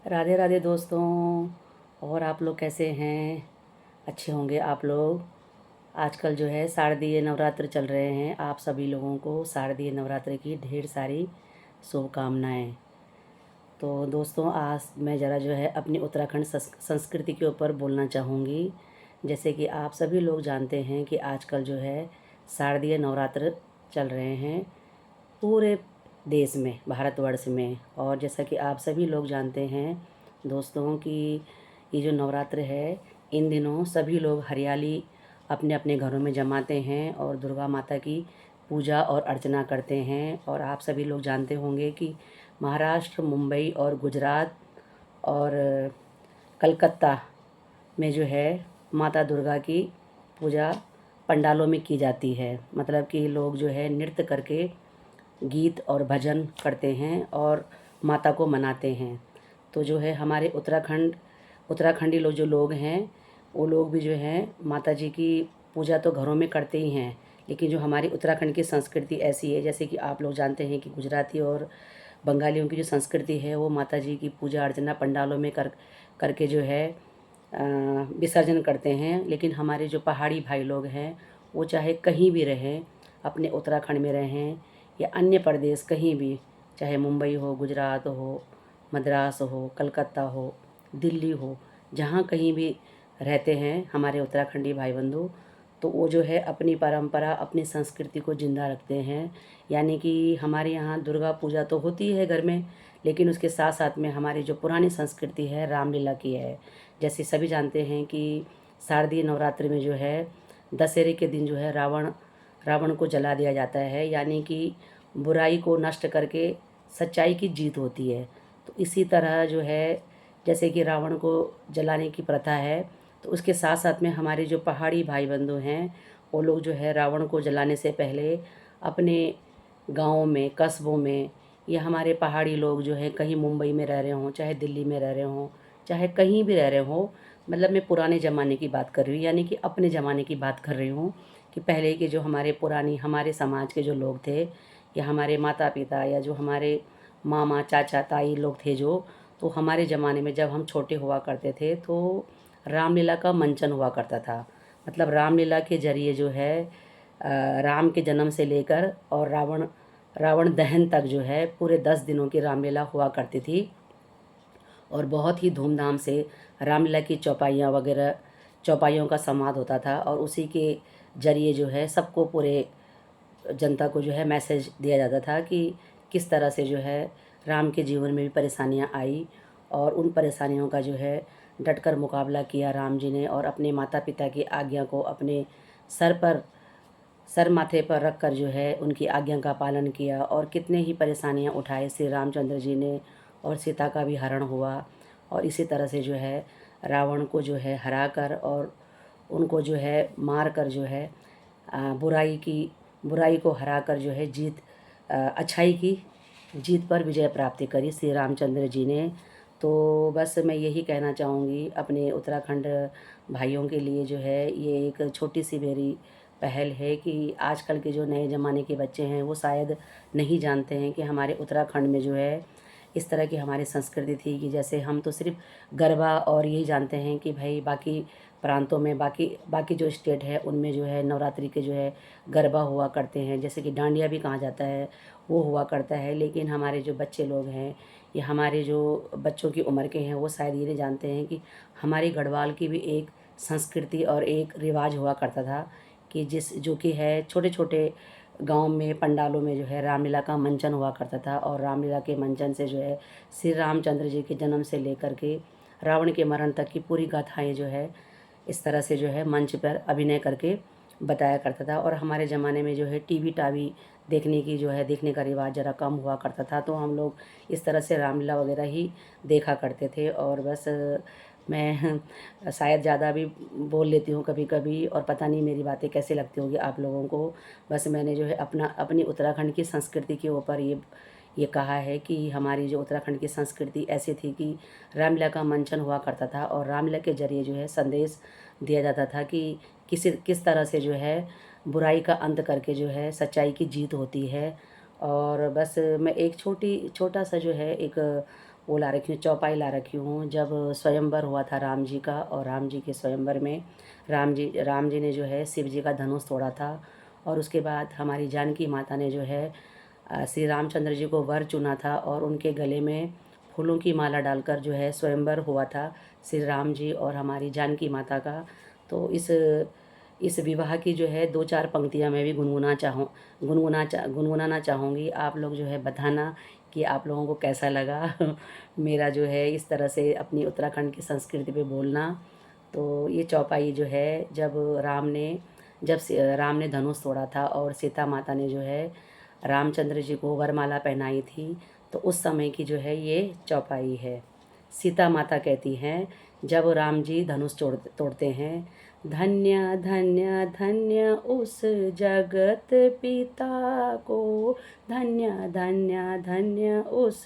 राधे राधे दोस्तों। और आप लोग कैसे हैं? अच्छे होंगे आप लोग। आजकल जो है शारदीय नवरात्र चल रहे हैं। आप सभी लोगों को शारदीय नवरात्र की ढेर सारी शुभकामनाएं। तो दोस्तों, आज मैं ज़रा जो है अपनी उत्तराखंड संस्कृति के ऊपर बोलना चाहूँगी। जैसे कि आप सभी लोग जानते हैं कि आजकल जो है शारदीय नवरात्र चल रहे हैं पूरे देश में, भारतवर्ष में। और जैसा कि आप सभी लोग जानते हैं दोस्तों कि ये जो नवरात्र है, इन दिनों सभी लोग हरियाली अपने अपने घरों में जमाते हैं और दुर्गा माता की पूजा और अर्चना करते हैं। और आप सभी लोग जानते होंगे कि महाराष्ट्र, मुंबई और गुजरात और कलकत्ता में जो है माता दुर्गा की पूजा पंडालों में की जाती है। मतलब कि लोग जो है नृत्य करके गीत और भजन करते हैं और माता को मनाते हैं। तो जो है हमारे उत्तराखंडी लोग जो लोग हैं, वो लोग भी जो हैं माता जी की पूजा तो घरों में करते ही हैं। लेकिन जो हमारी उत्तराखंड की संस्कृति ऐसी है, जैसे कि आप लोग जानते हैं कि गुजराती और बंगालियों की जो संस्कृति है, वो माता जी की पूजा अर्चना पंडालों में करके जो है विसर्जन करते हैं। लेकिन हमारे जो पहाड़ी भाई लोग हैं, वो चाहे कहीं भी रहें, अपने उत्तराखंड में रहें या अन्य प्रदेश कहीं भी, चाहे मुंबई हो, गुजरात हो, मद्रास हो, कलकत्ता हो, दिल्ली हो, जहाँ कहीं भी रहते हैं हमारे उत्तराखंडी भाई बंधु, तो वो जो है अपनी परंपरा, अपनी संस्कृति को ज़िंदा रखते हैं। यानी कि हमारे यहाँ दुर्गा पूजा तो होती है घर में, लेकिन उसके साथ साथ में हमारी जो पुरानी संस्कृति है रामलीला की है। जैसे सभी जानते हैं कि शारदीय नवरात्रि में जो है दशहरे के दिन जो है रावण रावण को जला दिया जाता है। यानी कि बुराई को नष्ट करके सच्चाई की जीत होती है। तो इसी तरह जो है, जैसे कि रावण को जलाने की प्रथा है, तो उसके साथ साथ में हमारे जो पहाड़ी भाई बंधु हैं, वो लोग जो है रावण को जलाने से पहले अपने गाँव में, कस्बों में, या हमारे पहाड़ी लोग जो है कहीं मुंबई में रह रहे हों, चाहे दिल्ली में रह रहे हों, चाहे कहीं भी रह रहे हों, मतलब मैं पुराने ज़माने की बात कर रही हूँ, यानी कि अपने ज़माने की बात कर रही हूँ कि पहले के जो हमारे समाज के जो लोग थे, या हमारे माता पिता, या जो हमारे मामा चाचा ताई लोग थे जो, तो हमारे ज़माने में जब हम छोटे हुआ करते थे तो रामलीला का मंचन हुआ करता था। मतलब रामलीला के जरिए जो है राम के जन्म से लेकर और रावण रावण दहन तक जो है पूरे 10 दिनों की रामलीला हुआ करती थी। और बहुत ही धूमधाम से रामलीला की चौपाइयाँ वगैरह, चौपाइयों का संवाद होता था। और उसी के जरिए जो है सबको, पूरे जनता को जो है मैसेज दिया जाता था कि किस तरह से जो है राम के जीवन में भी परेशानियां आई, और उन परेशानियों का जो है डटकर मुकाबला किया राम जी ने, और अपने माता पिता की आज्ञा को अपने सर पर सर माथे पर रख कर जो है उनकी आज्ञा का पालन किया। और कितने ही परेशानियां उठाए श्री रामचंद्र जी ने, और सीता का भी हरण हुआ। और इसी तरह से जो है रावण को जो है हरा कर और उनको जो है मार कर जो है बुराई को हरा कर जो है अच्छाई की जीत पर विजय प्राप्ति करी श्री रामचंद्र जी ने। तो बस मैं यही कहना चाहूँगी अपने उत्तराखंड भाइयों के लिए, जो है ये एक छोटी सी मेरी पहल है कि आजकल के जो नए ज़माने के बच्चे हैं वो शायद नहीं जानते हैं कि हमारे उत्तराखंड में जो है इस तरह की हमारी संस्कृति थी। कि जैसे हम तो सिर्फ गरबा और यही जानते हैं कि भाई बाकी प्रांतों में, बाकी बाकी जो स्टेट है उनमें जो है नवरात्रि के जो है गरबा हुआ करते हैं, जैसे कि डांडिया भी कहा जाता है, वो हुआ करता है। लेकिन हमारे जो बच्चे लोग हैं, या हमारे जो बच्चों की उम्र के हैं, वो शायद ये नहीं जानते हैं कि हमारी गढ़वाल की भी एक संस्कृति और एक रिवाज हुआ करता था कि जो कि है छोटे छोटे गांव में पंडालों में जो है रामलीला का मंचन हुआ करता था। और रामलीला के मंचन से जो है श्री रामचंद्र जी के जन्म से लेकर के रावण के मरण तक की पूरी गाथाएं जो है इस तरह से जो है मंच पर अभिनय करके बताया करता था। और हमारे ज़माने में जो है टीवी टावी देखने का रिवाज ज़रा कम हुआ करता था, तो हम लोग इस तरह से रामलीला वगैरह ही देखा करते थे। और बस मैं शायद ज़्यादा भी बोल लेती हूँ कभी कभी, और पता नहीं मेरी बातें कैसे लगती होंगी आप लोगों को। बस मैंने जो है अपनी उत्तराखंड की संस्कृति के ऊपर ये कहा है कि हमारी जो उत्तराखंड की संस्कृति ऐसी थी कि रामलीला का मंचन हुआ करता था, और रामलीला के जरिए जो है संदेश दिया जाता था कि किस तरह से जो है बुराई का अंत करके जो है सच्चाई की जीत होती है। और बस मैं एक छोटा सा जो है एक वो ला रखी हूँ, चौपाई ला रखी हूँ। जब स्वयंवर हुआ था राम जी का, और राम जी के स्वयंवर में राम जी ने जो है शिव जी का धनुष तोड़ा था, और उसके बाद हमारी जानकी माता ने जो है श्री रामचंद्र जी को वर चुना था, और उनके गले में फूलों की माला डालकर जो है स्वयंवर हुआ था श्री राम जी और हमारी जानकी माता का। तो इस विवाह की जो है 2-4 पंक्तियाँ मैं भी गुनगुनाना चाहूँगी। आप लोग जो है बताना कि आप लोगों को कैसा लगा मेरा जो है इस तरह से अपनी उत्तराखंड की संस्कृति पे बोलना। तो ये चौपाई जो है राम ने धनुष तोड़ा था और सीता माता ने जो है रामचंद्र जी को वरमाला पहनाई थी, तो उस समय की जो है ये चौपाई है। सीता माता कहती हैं जब राम जी धनुष तोड़ते हैं, धन्य धन्य धन्य उस जगत पिता को, धन्य धन्य धन्य उस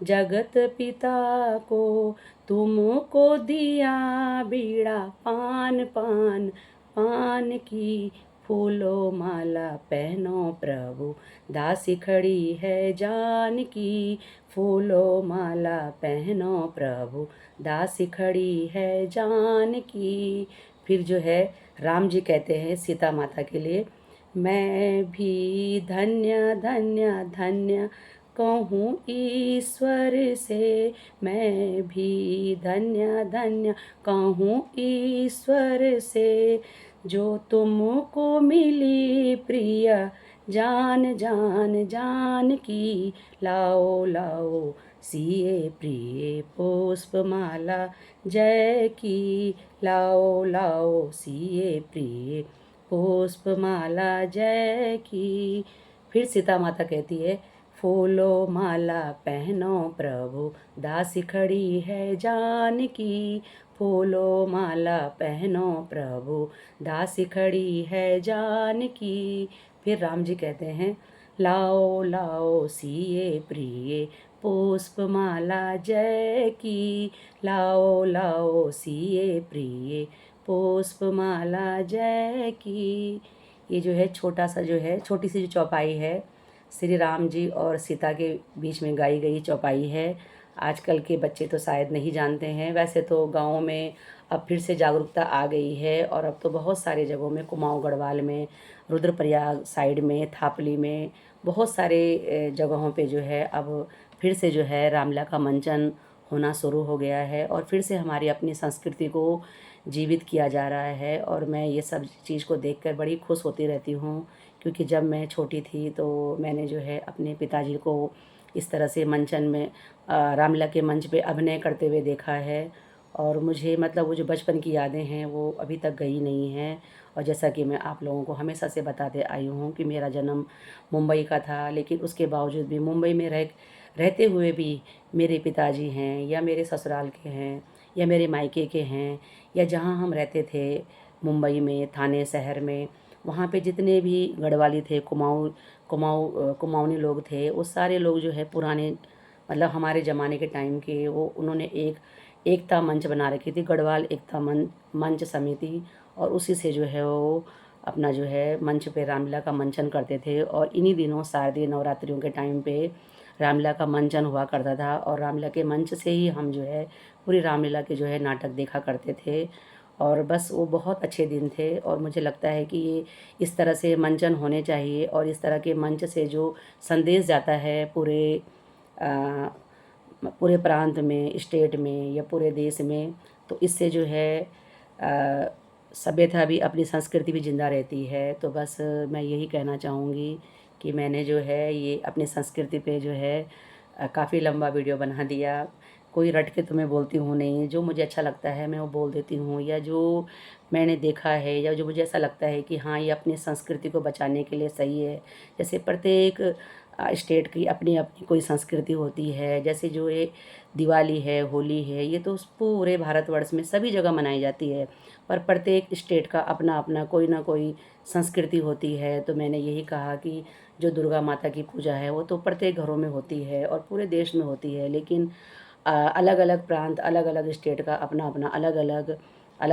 जगत पिता को, तुमको दिया बीड़ा पान पान पान की, फूलो माला पहनो प्रभु, दासी खड़ी है जान की, फूलो माला पहनो प्रभु, दासी खड़ी है जान की। फिर जो है राम जी कहते हैं सीता माता के लिए, मैं भी धन्य धन्य धन्य कहूँ ईश्वर से, मैं भी धन्य धन्य कहूँ ईश्वर से, जो तुमको मिली प्रिय जान जान जान की, लाओ लाओ सिए प्रिय पुष्पमाला जय की, लाओ लाओ सिए प्रिय पुष्पमाला जय की। फिर सीता माता कहती है, फूलो माला पहनो प्रभु, दासी खड़ी है जान की, फूलो माला पहनो प्रभु, दासी खड़ी है जान की। फिर राम जी कहते हैं, लाओ लाओ सिए प्रिय पुष्पमाला जय की, लाओ लाओ सिए प्रिय पुष्पमाला जय की। ये जो है छोटा सा जो है छोटी सी जो चौपाई है श्री राम जी और सीता के बीच में गाई गई चौपाई है। आजकल के बच्चे तो शायद नहीं जानते हैं, वैसे तो गाँव में अब फिर से जागरूकता आ गई है, और अब तो बहुत सारे जगहों में, कुमाऊँ गढ़वाल में, रुद्रप्रयाग साइड में, थापली में, बहुत सारे जगहों पे जो है अब फिर से जो है रामलीला का मंचन होना शुरू हो गया है, और फिर से हमारी अपनी संस्कृति को जीवित किया जा रहा है। और मैं ये सब चीज़ को देखकर बड़ी खुश होती रहती हूँ, क्योंकि जब मैं छोटी थी तो मैंने जो है अपने पिताजी को इस तरह से मंचन में रामलीला के मंच पे अभिनय करते हुए देखा है, और मुझे मतलब वो जो बचपन की यादें हैं वो अभी तक गई नहीं हैं। और जैसा कि मैं आप लोगों को हमेशा से बताते आई हूँ कि मेरा जन्म मुंबई का था, लेकिन उसके बावजूद भी मुंबई में रहते हुए भी मेरे पिताजी हैं, या मेरे ससुराल के हैं, या मेरे मायके के हैं, या जहाँ हम रहते थे मुंबई में, थाने शहर में, वहाँ पे जितने भी गढ़वाली थे, कुमाऊनी लोग थे, वो सारे लोग जो है पुराने मतलब हमारे ज़माने के टाइम के, वो उन्होंने एकता मंच बना रखी थी, गढ़वाल एकता मंच समिति, और उसी से जो है वो अपना जो है मंच पे रामलीला का मंचन करते थे। और इन्हीं दिनों शारदीय नवरात्रियों के टाइम पे रामलीला का मंचन हुआ करता था, और रामलीला के मंच से ही हम जो है पूरी रामलीला के जो है नाटक देखा करते थे। और बस वो बहुत अच्छे दिन थे, और मुझे लगता है कि ये इस तरह से मंचन होने चाहिए, और इस तरह के मंच से जो संदेश जाता है पूरे प्रांत में, स्टेट में, या पूरे देश में, तो इससे जो है सभ्यता भी, अपनी संस्कृति भी जिंदा रहती है। तो बस मैं यही कहना चाहूँगी कि मैंने जो है ये अपनी संस्कृति पे जो है काफ़ी लंबा वीडियो बना दिया। कोई रट के तो मैं बोलती हूँ नहीं, जो मुझे अच्छा लगता है मैं वो बोल देती हूँ, या जो मैंने देखा है, या जो मुझे ऐसा लगता है कि हाँ ये अपनी संस्कृति को बचाने के लिए सही है। जैसे प्रत्येक स्टेट की अपनी अपनी कोई संस्कृति होती है, जैसे जो ये दिवाली है, होली है, ये तो पूरे भारतवर्ष में सभी जगह मनाई जाती है, पर प्रत्येक स्टेट का अपना अपना कोई ना कोई संस्कृति होती है। तो मैंने यही कहा कि जो दुर्गा माता की पूजा है वो तो प्रत्येक घरों में होती है और पूरे देश में होती है, लेकिन अलग अलग प्रांत, अलग अलग स्टेट का अपना अपना अलग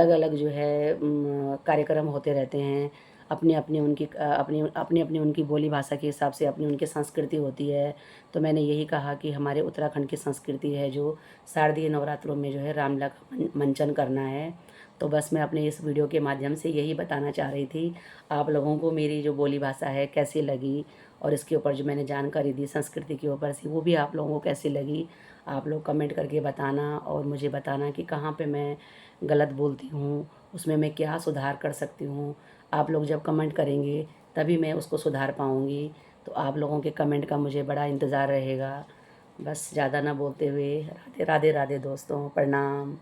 अलग जो है कार्यक्रम होते रहते हैं। अपनी अपनी उनकी अपनी अपनी अपनी उनकी बोली भाषा के हिसाब से अपनी उनकी संस्कृति होती है। तो मैंने यही कहा कि हमारे उत्तराखंड की संस्कृति है जो शारदीय नवरात्रों में जो है रामलीला का मंचन करना है। तो बस मैं अपने इस वीडियो के माध्यम से यही बताना चाह रही थी। आप लोगों को मेरी जो बोली भाषा है कैसी लगी, और इसके ऊपर जो मैंने जानकारी दी संस्कृति के ऊपर से, वो भी आप लोगों को कैसी लगी, आप लोग कमेंट करके बताना और मुझे बताना कि कहाँ पे मैं गलत बोलती हूँ, उसमें मैं क्या सुधार कर सकती हूँ। आप लोग जब कमेंट करेंगे तभी मैं उसको सुधार पाऊँगी। तो आप लोगों के कमेंट का मुझे बड़ा इंतज़ार रहेगा। बस ज़्यादा ना बोलते हुए राधे राधे राधे दोस्तों, प्रणाम।